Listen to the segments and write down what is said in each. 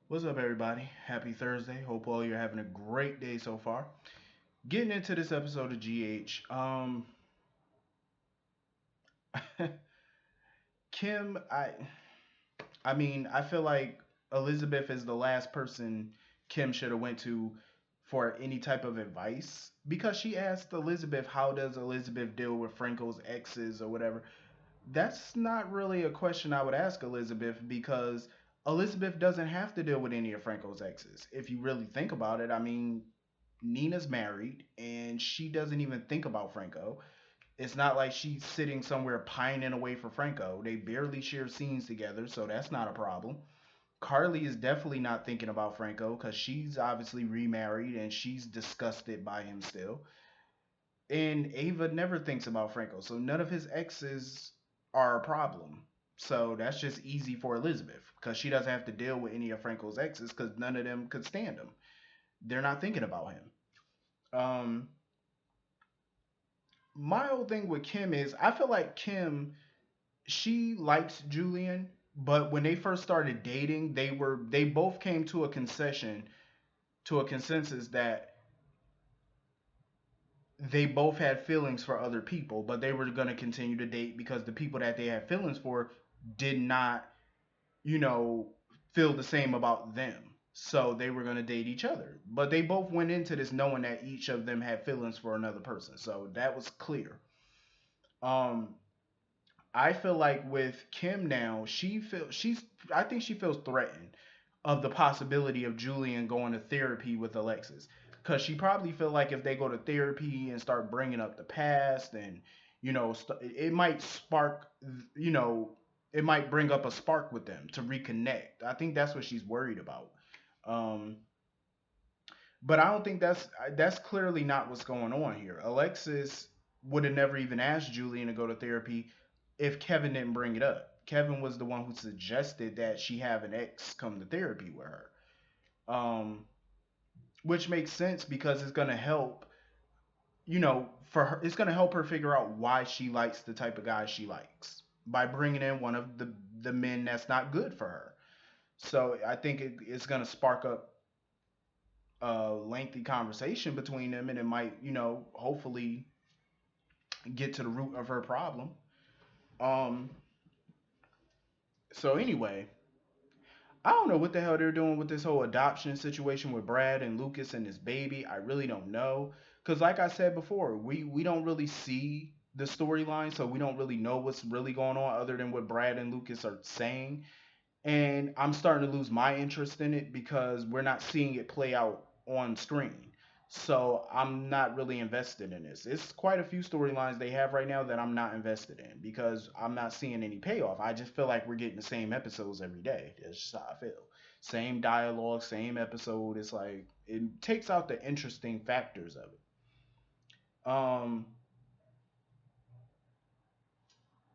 What's up, everybody? Happy Thursday. Hope all you're having a great day so far. Getting into this episode of GH. Kim, I feel like Elizabeth is the last person Kim should have went to for any type of advice because she asked Elizabeth, "How does Elizabeth deal with Franco's exes or whatever?" That's not really a question I would ask Elizabeth because Elizabeth doesn't have to deal with any of Franco's exes. If you really think about it, Nina's married and she doesn't even think about Franco. It's not like she's sitting somewhere pining away for Franco. They barely share scenes together, so that's not a problem. Carly is definitely not thinking about Franco because she's obviously remarried and she's disgusted by him still. And Ava never thinks about Franco, so none of his exes are a problem. So that's just easy for Elizabeth because she doesn't have to deal with any of Franco's exes because none of them could stand him. They're not thinking about him. Um, my whole thing with Kim is I feel like Kim she likes Julian, but when they first started dating, they both came to a concession to a consensus that they both had feelings for other people, but they were going to continue to date because the people that they had feelings for did not, you know, feel the same about them. So they were going to date each other. But they both went into this knowing that each of them had feelings for another person. So that was clear. Um I feel like with Kim now, I think she feels threatened of the possibility of Julian going to therapy with Alexis cuz she probably feel like if they go to therapy and start bringing up the past and it might spark, you know, it might bring up a spark with them to reconnect. I think that's what she's worried about. Um but I don't think that's clearly not what's going on here. Alexis would have never even asked Julian to go to therapy if Kevin didn't bring it up. Kevin was the one who suggested that she have an ex come to therapy with her. Um, which makes sense because it's gonna help, for her. It's gonna help her figure out why she likes the type of guy she likes by bringing in one of the men that's not good for her. So I think it's gonna spark up a lengthy conversation between them, and it might, hopefully get to the root of her problem. Um, so anyway, I don't know what the hell they're doing with this whole adoption situation with Brad and Lucas and his baby. I really don't know. Cause like I said before, we don't really see the storyline, so we don't really know what's really going on other than what Brad and Lucas are saying. And I'm starting to lose my interest in it because we're not seeing it play out on screen. So I'm not really invested in this. It's quite a few storylines they have right now that I'm not invested in because I'm not seeing any payoff. I just feel like we're getting the same episodes every day. That's just how I feel. Same dialogue, same episode. It's like it takes out the interesting factors of it.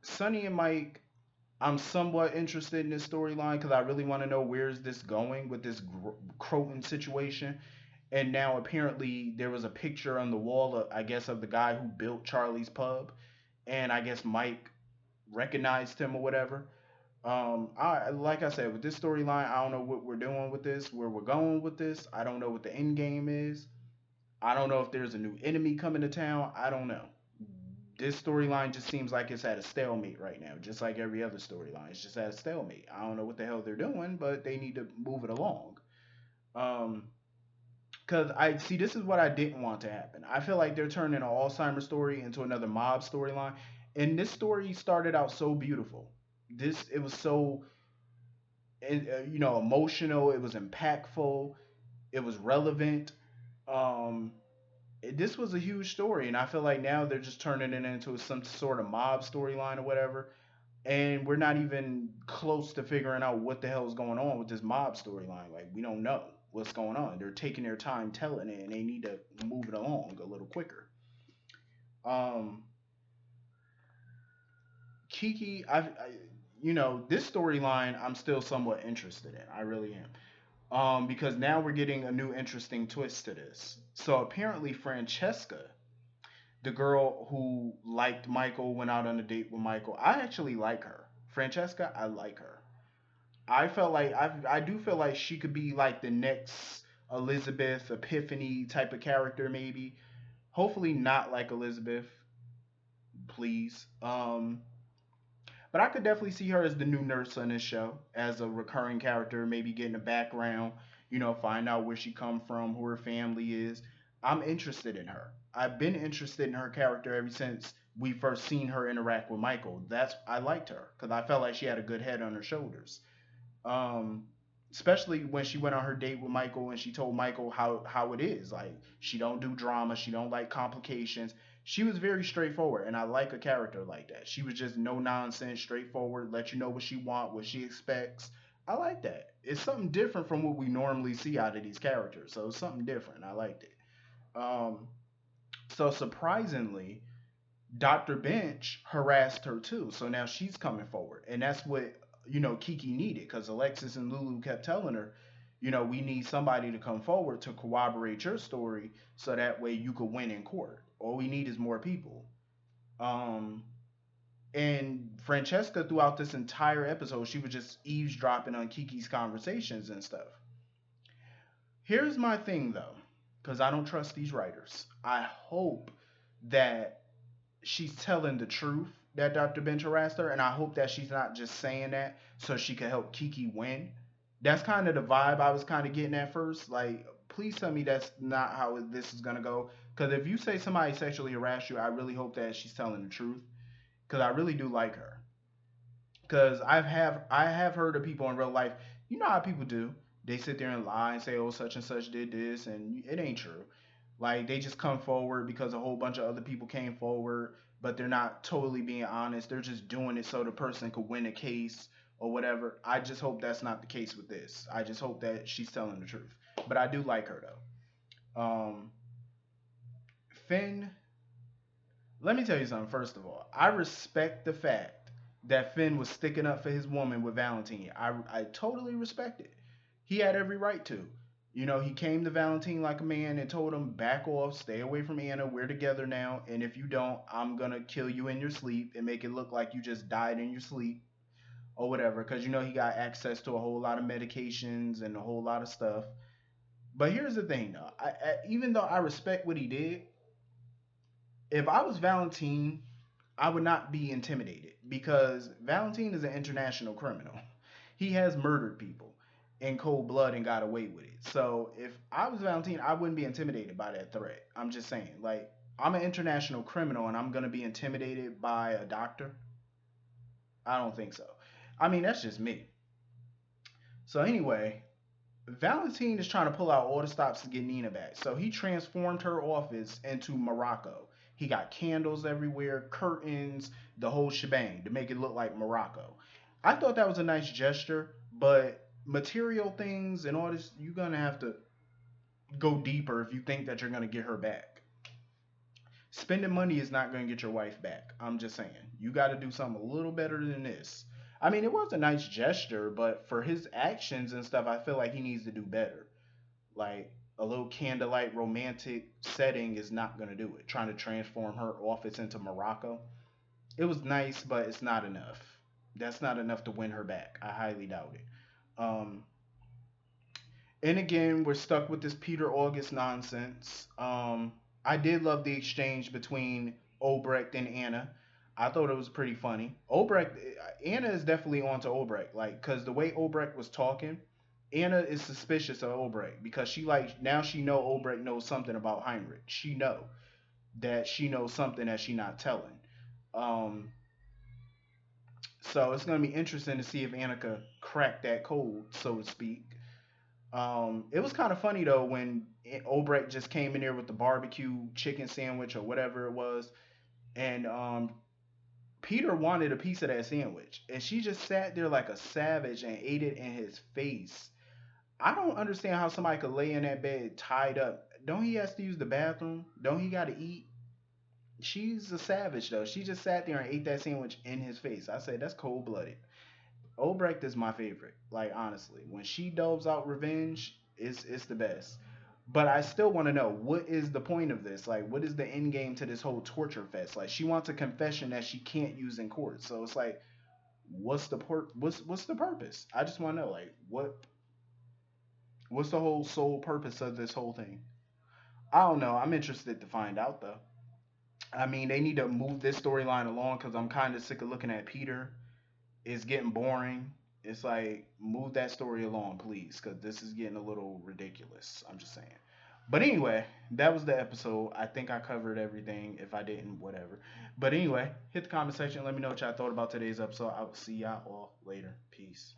Sonny and Mike, I'm somewhat interested in this storyline because I really want to know where's this going with this Croton situation. And now apparently there was a picture on the wall, I guess, of the guy who built Charlie's Pub, and I guess Mike recognized him or whatever. I like I said with this storyline, I don't know what we're doing with this, where we're going with this. I don't know what the end game is. I don't know if there's a new enemy coming to town. I don't know. This storyline just seems like it's at a stalemate right now, just like every other storyline. It's just at a stalemate. I don't know what the hell they're doing, but they need to move it along. Um, because I see this is what I didn't want to happen. I feel like they're turning an Alzheimer's story into another mob storyline, and this story started out so beautiful. This it was so emotional. It was impactful. It was relevant. Um, this was a huge story, and I feel like now they're just turning it into some sort of mob storyline or whatever. And we're not even close to figuring out what the hell is going on with this mob storyline. Like we don't know what's going on. They're taking their time telling it, and they need to move it along a little quicker. Um, Kiki, this storyline I'm still somewhat interested in. I really am. Because now we're getting a new interesting twist to this. So apparently Francesca, the girl who liked Michael, went out on a date with Michael. I actually like her. Francesca, I like her. I felt like I do feel like she could be like the next Elizabeth Epiphany type of character, maybe. Hopefully not like Elizabeth, please. But I could definitely see her as the new nurse on this show, as a recurring character, maybe getting a background, find out where she come from, who her family is. I'm interested in her. I've been interested in her character ever since we first seen her interact with Michael. That's I liked her because I felt like she had a good head on her shoulders. Um, Especially when she went on her date with Michael and she told Michael how it is. Like she don't do drama, she don't like complications. She was very straightforward, and I like a character like that. She was just no nonsense, straightforward, let you know what she want, what she expects. I like that. It's something different from what we normally see out of these characters. So it's something different. I liked it. Um, so surprisingly, Dr. Bench harassed her too. So now she's coming forward. And that's what, Kiki needed because Alexis and Lulu kept telling her, we need somebody to come forward to corroborate your story so that way you could win in court. All we need is more people. Um, and Francesca, throughout this entire episode, she was just eavesdropping on Kiki's conversations and stuff. Here's my thing though, because I don't trust these writers. I hope that she's telling the truth that Dr. Bench harassed her, and I hope that she's not just saying that so she can help Kiki win. That's kind of the vibe I was kind of getting at first. Like, please tell me that's not how this is gonna go. Because if you say somebody sexually harassed you, I really hope that she's telling the truth. Because I really do like her. Because I have heard of people in real life. You know how people do. They sit there and lie and say, "Oh, such and such did this," and it ain't true. Like they just come forward because a whole bunch of other people came forward, but they're not totally being honest. They're just doing it so the person could win a case or whatever. I just hope that's not the case with this. I just hope that she's telling the truth. But I do like her though. Finn, let me tell you something. First of all, I respect the fact that Finn was sticking up for his woman with Valentine. I totally respect it. He had every right to. He came to Valentine like a man and told him, back off, stay away from Anna. We're together now. And if you don't, I'm going to kill you in your sleep and make it look like you just died in your sleep or whatever. Because, he got access to a whole lot of medications and a whole lot of stuff. But here's the thing, though. Even though I respect what he did, if I was Valentine, I would not be intimidated because Valentine is an international criminal. He has murdered people in cold blood and got away with it. So if I was Valentine, I wouldn't be intimidated by that threat. I'm just saying, like, I'm an international criminal and I'm gonna be intimidated by a doctor. I don't think so. I mean, that's just me. So anyway, Valentine is trying to pull out all the stops to get Nina back. So he transformed her office into Morocco. He got candles everywhere, curtains, the whole shebang to make it look like Morocco. I thought that was a nice gesture, but material things and all this, you're going to have to go deeper if you think that you're going to get her back. Spending money is not going to get your wife back. I'm just saying. You got to do something a little better than this. I mean, it was a nice gesture, but for his actions and stuff, I feel like he needs to do better. Like a little candlelight romantic setting is not going to do it. Trying to transform her office into Morocco. It was nice, but it's not enough. That's not enough to win her back. I highly doubt it. Um, and again, we're stuck with this Peter August nonsense. I did love the exchange between Obrecht and Anna. I thought it was pretty funny. Anna is definitely onto Obrecht, like, cause the way Obrecht was talking, Anna is suspicious of Obrecht because she like now she know Obrecht knows something about Heinrich. She know that she knows something that she not telling. Um, so it's gonna be interesting to see if Annika cracked that code, so to speak. It was kind of funny though when Obrecht just came in there with the barbecue chicken sandwich or whatever it was, and Peter wanted a piece of that sandwich, and she just sat there like a savage and ate it in his face. I don't understand how somebody could lay in that bed tied up. Don't he has to use the bathroom? Don't he got to eat? She's a savage though. She just sat there and ate that sandwich in his face. I said that's cold blooded. Obrecht is my favorite. Like honestly, when she doves out revenge, it's the best. But I still want to know what is the point of this? Like, what is the end game to this whole torture fest? Like, she wants a confession that she can't use in court. So it's like, what's the purpose? I just want to know, like, what's the whole sole purpose of this whole thing? I don't know. I'm interested to find out though. I mean, they need to move this storyline along because I'm kind of sick of looking at Peter. It's getting boring. It's like move that story along, please, because this is getting a little ridiculous. I'm just saying. But anyway, that was the episode. I think I covered everything. If I didn't, whatever. But anyway, hit the comment section. Let me know what y'all thought about today's episode. I will see y'all all later. Peace.